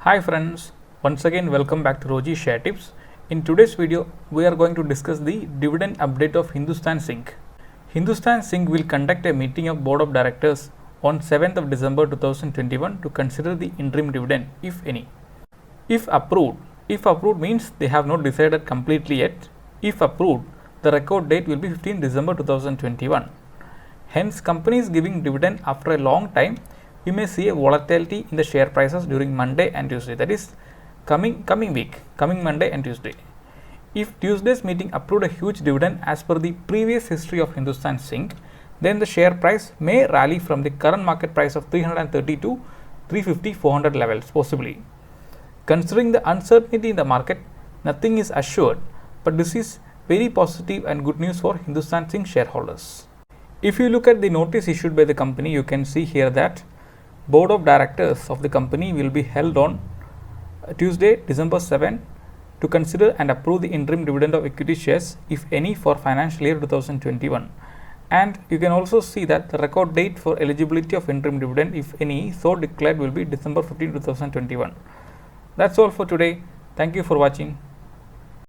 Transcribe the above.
Hi friends, once again welcome back to Roji Share Tips. In today's video, we are going to discuss the dividend update of Hindustan Zinc. Hindustan Zinc will conduct a meeting of Board of Directors on 7th of December 2021 to consider the interim dividend, if any. If approved means they have not decided completely yet. If approved, the record date will be 15 December 2021. Hence, companies giving dividend after a long time, we may see a volatility in the share prices during Monday and Tuesday, that is coming Monday and Tuesday. If Tuesday's meeting approved a huge dividend as per the previous history of Hindustan Zinc, then the share price may rally from the current market price of 330 to 350, 400 levels possibly. Considering the uncertainty in the market, nothing is assured, but this is very positive and good news for Hindustan Zinc shareholders. If you look at the notice issued by the company, you can see here that Board of Directors of the company will be held on Tuesday, December 7 to consider and approve the interim dividend of equity shares, if any, for financial year 2021. And you can also see that the record date for eligibility of interim dividend, if any, so declared, will be December 15, 2021. That's all for today. Thank you for watching.